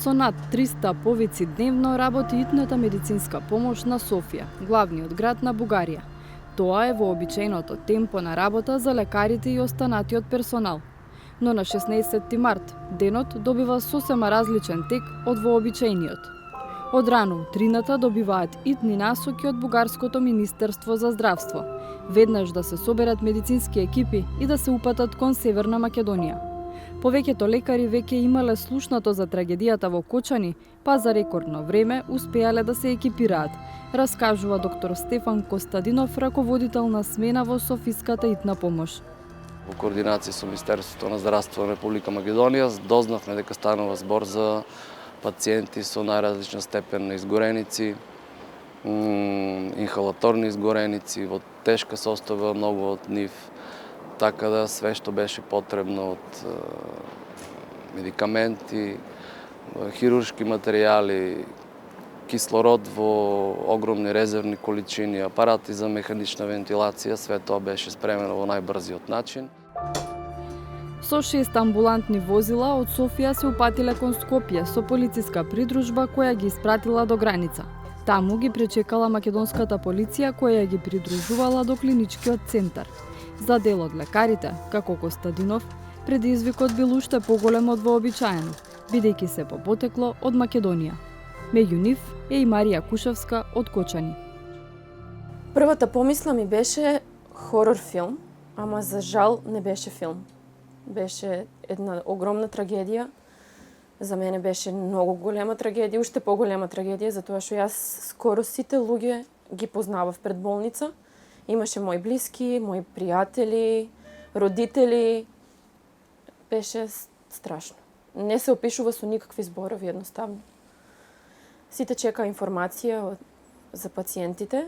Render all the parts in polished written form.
Со над 300 повици дневно работи итната медицинска помош на Софија, главниот град на Бугарија. Тоа е вообичаеното темпо на работа за лекарите и останатиот персонал. Но на 16 март, денот добива сосема различен тек од вообичаениот. Од рано утрината добиваат итни насоки од Бугарското министерство за здравство, веднаш да се соберат медицински екипи и да се упатат кон Северна Македонија. Повеќето лекари веќе имале слушнато за трагедијата во Кочани, па за рекордно време успеале да се екипираат, раскажува доктор Стефан Костадинов, раководител на смена во Софиската итна помош. Во координација со Министерството на здравство на Република Македонија дознавме дека станува збор за пациенти со најразлична степен на изгореници, инхалаторни изгореници, во тешка состојба многу од нив, така да све што беше потребно од медикаменти, хируршки материјали, кислород во огромни резервни количини, апарати за механична вентилација, све тоа беше спремено во најбрзиот начин. Со 6 амбулантни возила од Софија се упатиле кон Скопје со полициска придружба која ги испратила до граница. Таму ги пречекала македонската полиција која ги придружувала до клиничкиот центар. За дел од лекарите, како Костадинов, предизвикот бил уште поголем од вообичаено, бидејќи се по потекло од Македонија. Меѓу нив е и Марија Кушевска од Кочани. Првата помисла ми беше хорор филм, ама за жал не беше филм. Беше една огромна трагедија. За мене беше многу голема трагедија, уште поголема трагедија, затоа што јас скоро сите луѓе ги познавав пред болница. Имаше мои блиски, мои пријатели, родители. Беше страшно. Не се опишува со никакви зборови, едноставно. Сите чека информација за пациентите.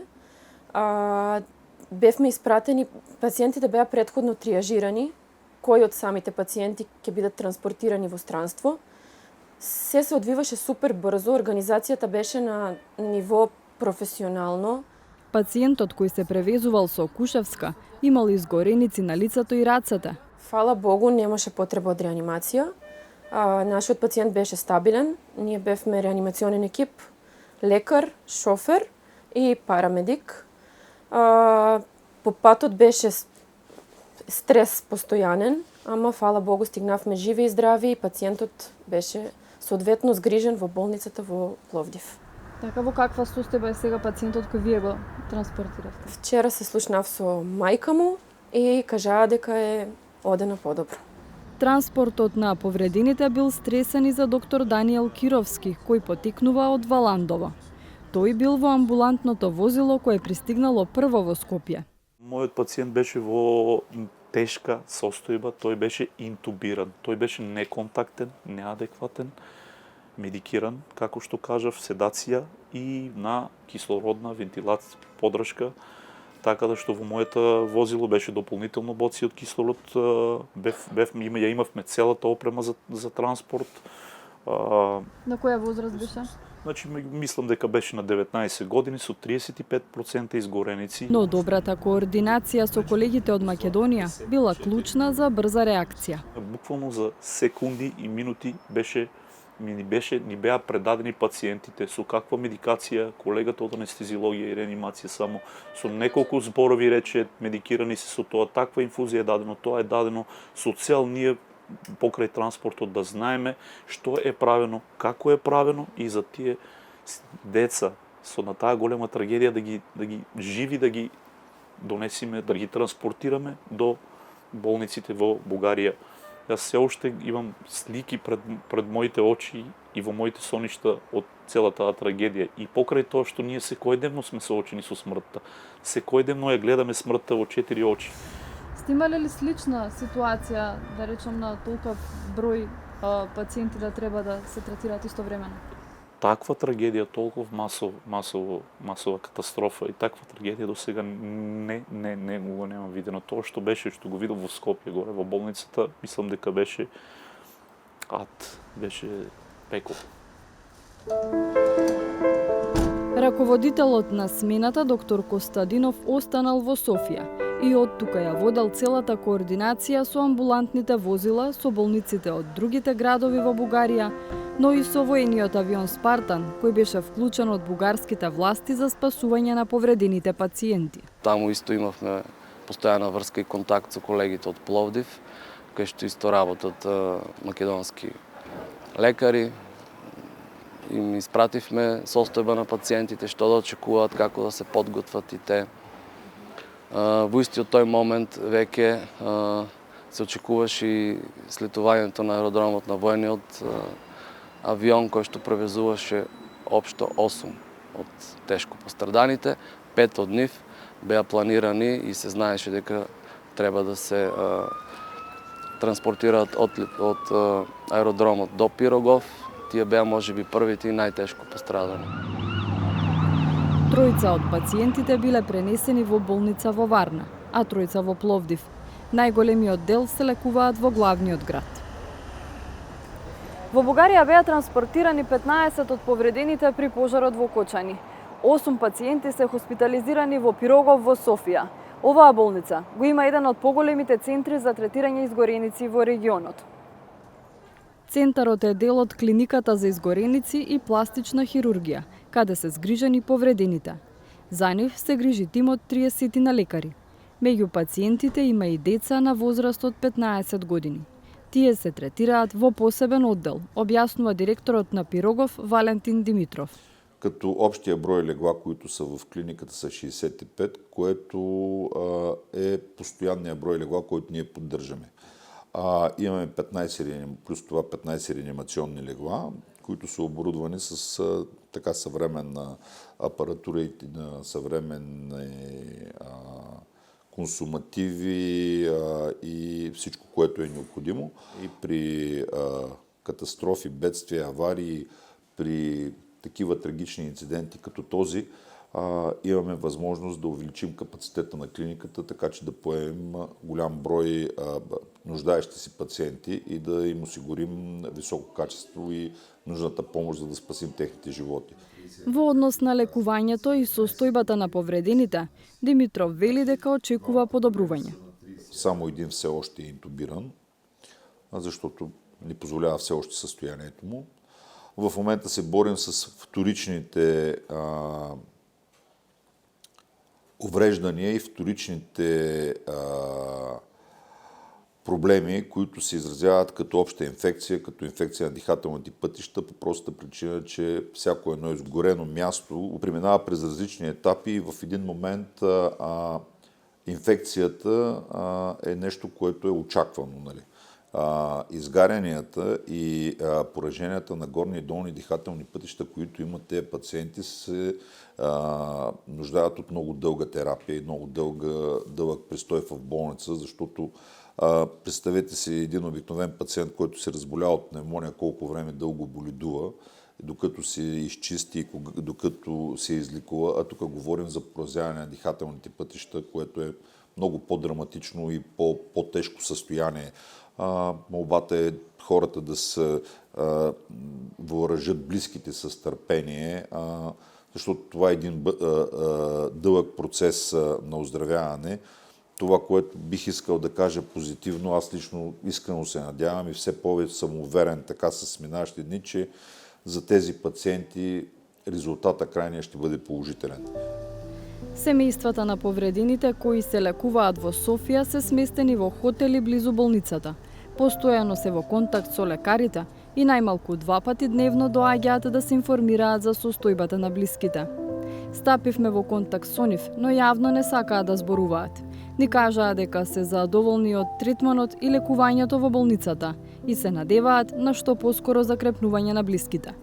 Бевме испратени, пациентите беа претходно триажирани, кои од самите пациенти ќе бидат транспортирани во странство. Се одвиваше супер брзо, организацијата беше на ниво професионално. Пациентот кој се превезувал со Кушевска имал изгореници на лицето и рацете. Фала Богу, немаше потреба од реанимација. Нашиот пациент беше стабилен. Ние бевме реанимационен екип, лекар, шофер и парамедик. По патот беше стрес постојанен, ама фала Богу стигнавме живи и здрави и пациентот беше соодветно згрижен во болницата во Пловдив. Така, во каква состојба е сега пациентот кој вие го транспортиравте? Вчера се слушнав со мајка му и кажаа дека е одена подобро. Транспортот на повредените бил стресен и за доктор Даниел Кировски, кој потекнува од Валандово. Тој бил во амбулантното возило кое пристигнало прво во Скопје. Мојот пациент беше во тешка состојба, тој беше интубиран, тој беше неконтактен, неадекватен, медикиран, како што кажав, седација и на кислородна вентилација, подршка, така да што во моето возило беше дополнително боци од кислород, имавме целата опрема за транспорт. На која возраст беше? Значи, мислам дека беше на 19 години со 35% изгореници. Но добрата координација со колегите од Македонија била клучна за брза реакција. Буквално за секунди и минути ни беа предадени пациентите со каква медикација, колегата од анестезиологија и реанимација само со неколку зборови рече медикирани се со тоа, таква инфузија е дадено, тоа е дадено со цел ние покрај транспортот да знаеме што е правено, како е правено и за тие деца со на таа голема трагедија да ги живи, да ги донесиме, да ги транспортираме до болниците во Бугарија. Јас се уште имам слики пред моите очи и во моите соништа од целата таа трагедија. И покрај тоа што ние секојдневно сме соочени со смртта, секојдневно ја гледаме смртта во 4 очи. Сте имале ли слична ситуација, да речем, на толков број пациенти да треба да се третираат истовремено? Таква трагедија, толков масова катастрофа и таква трагедија до сега не го немам видено. Тоа што го видов во Скопје горе во болницата, мислам дека беше ад, беше пекол. Раководителот на смената, доктор Костадинов, останал во Софија и од тука ја водел целата координација со амбулантните возила со болниците од другите градови во Бугарија, но и со воениот авион Спартан, кој беше вклучен од бугарските власти за спасување на повредените пациенти. Таму исто имавме постојана врска и контакт со колегите од Пловдив, кај што исто работат македонски лекари. Им испративме состојба на пациентите, што да очекуваат, како да се подготват и те. Во истиот тој момент веќе се очекуваше и слетувањето на аеродромот на воениот авион кој што превезуваше општо 8 од тешко постраданите. 5 од нив беа планирани и се знаеше дека треба да се транспортираат од аеродромот до Пирогов. Тие беа можеби првите и најтешко пострадани. Тројца од пациентите биле пренесени во болница во Варна, а тројца во Пловдив. Најголемиот дел се лекуваат во главниот град. Во Бугарија беа транспортирани 15 од повредените при пожарот во Кочани. 8 пациенти се хоспитализирани во Пирогов во Софија. Оваа болница го има еден од поголемите центри за третирање изгореници во регионот. Центарот е дел од клиниката за изгореници и пластична хирургија, каде се згрижени повредените. За нив се грижи тим од 30 на лекари. Меѓу пациентите има и деца на возраст од 15 години. Тие се третираат во посебен оддел, објаснува директорот на Пирогов Валентин Димитров. Като общия брой легла, които са в клиниката са 65, което е постоянния брой легла, който ние поддържаме. Имаме 15, плюс това 15 реанимационни легла, които са оборудвани с така съвременна апаратура и съвременни консумативи и всичко, което е необходимо. И при катастрофи, бедствия, аварии, при такива трагични инциденти като този, имаме възможност да увеличим капацитета на клиниката, така че да поемем голям брой нуждаещи се пациенти и да им осигурим високо качество и нужната помощ, за да спасим техните животи. Во однос на лекувањето и состојбата на повредените, Димитров вели дека очекува подобрување. Само един все още е интубиран, защото не позволява все още състоянието му. В момента се борим с вторичните увреждания и вторичните проблеми, които се изразяват като обща инфекция, като инфекция на дихателните пътища, по простата причина, че всяко едно изгорено място преминава през различни етапи и в един момент инфекцията е нещо, което е очаквано. Нали? Изгарянията и пораженията на горни и долни дихателни пътища, които имат тези пациенти, се нуждаят от много дълга терапия и много дълъг престой в болница, защото представете си един обикновен пациент, който се разболява от пневмония, колко време дълго боледува, докато се изчисти, докато се излекува, а тук говорим за поразяване на дихателните пътища, което е много по-драматично и по-тежко състояние. Молбата е хората да се въоръжат близките с търпение, защото това е един дълъг процес на оздравяване. Това, което бих искал да кажа позитивно, аз лично искрено се надявам и все повече съм уверен така с минаващи дни, че за тези пациенти резултата крайния ще бъде положителен. Семејствата на повредените кои се лекуваат во Софија се сместени во хотели близу болницата. Постојано се во контакт со лекарите и најмалку 2 пати дневно доаѓаат да се информираат за состојбата на блиските. Стапивме во контакт со нив, но јавно не сакаат да зборуваат. Ни кажаа дека се задоволни од третманот и лекувањето во болницата и се надеваат на што поскоро закрепнување на блиските.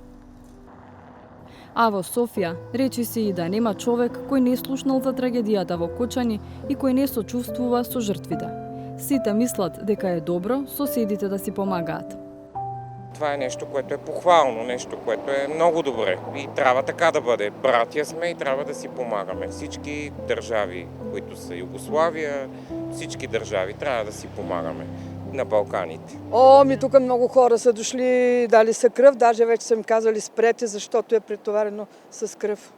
А во Софија речи се и да нема човек кој не слушнал за трагедијата во Кочани и кој не сочувствува со жртвите. Сите мислат дека е добро соседите да си помагаат. Това е нещо, което е похвално, нещо, което е много добре и трябва така да бъде. Братя сме и трябва да си помагаме. Всички държави, които са Югославия, всички държави трябва да си помагаме на Балканите. Тук много хора са дошли, дали са кръв, даже вече са им казали спрете, защото е претоварено с кръв.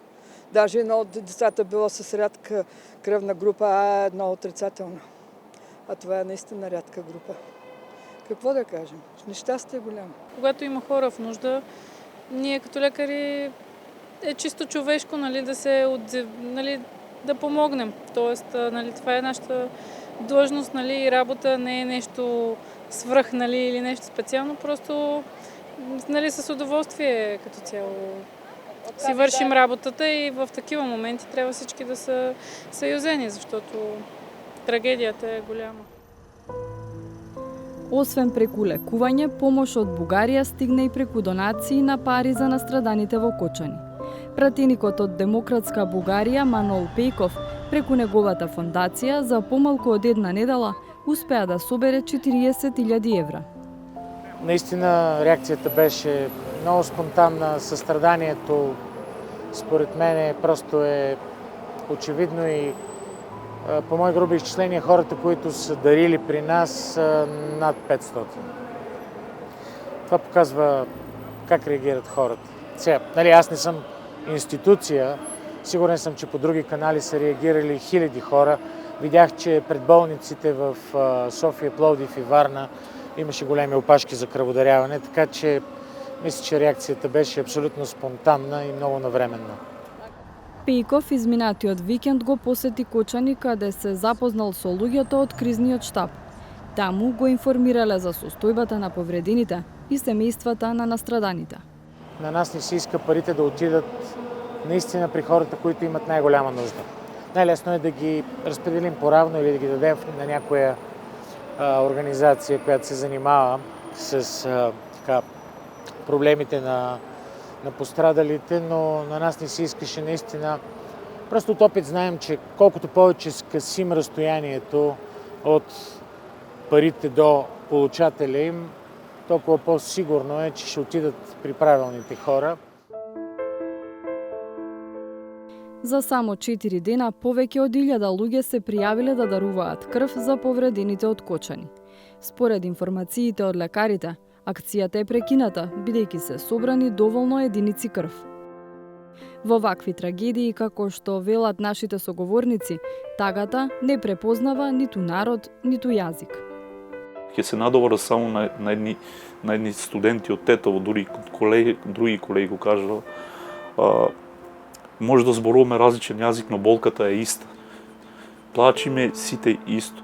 Даже едно от децата било с рядка кръвна група, а едно отрицателна. А това е наистина рядка група. Какво да кажем? Нещастие е голямо. Когато има хора в нужда, ние като лекари е чисто човешко, нали, нали, да помогнем. Тоест, нали, това е нашата длъжност, нали, и работа, не е нещо свръх, нали, или нещо специално, просто, нали, с удоволствие като цяло си вършим работата и в такива моменти трябва всички да са съюзени, защото трагедията е голяма. Освен преку лекување, помош од Бугарија стигна и преку донации на пари за настраданите во Кочани. Пратеникот од Демократска Бугарија Манол Пејков преку неговата фондација за помалку од една недела успеа да собере 40.000 евра. Наистина реакцията беше много спонтанна, състраданието според мен просто е очевидно и по мои груби изчисления хората, които са дарили при нас са над 500. Това показва как реагират хората. Сега, нали, аз не съм институция, сигурен съм, че по други канали са реагирали хиляди хора. Видях, че пред болниците в София, Пловдив и Варна имаше големи опашки за кръводаряване, така че мисля, че реакцията беше абсолютно спонтанна и много навременна. Пејков изминатиот викенд го посети Кочани, каде се запознал со луѓето од кризниот штаб. Таму го информирале за состојбата на повредените и семејствата на настраданите. На нас не се иска парите да отидат наистина при хората, които имат най-голяма нужда. Най-лесно е да ги разпределим поравно или да ги дадем на някоя организация, която се занимава с проблемите на пострадалите, но на нас не се искаше наистина. Просто от опит знаем, че колкото повече скъсим разстоянието от парите до получателя им, толкова по-сигурно е, че ще отидат при правилните хора. За само 4 дена повеќе од 1000 луѓе се пријавиле да даруваат крв за повредените од Кочани. Според информациите од лекарите, акцијата е прекината, бидејќи се собрани доволно единици крв. Во вакви трагедии, како што велат нашите соговорници, тагата не препознава ниту народ, ниту јазик. Ќе се надовара само на едни студенти од Тетово, други колеги го кажува. Може да зборуваме различен јазик, но болката е иста. Плачиме сите исто.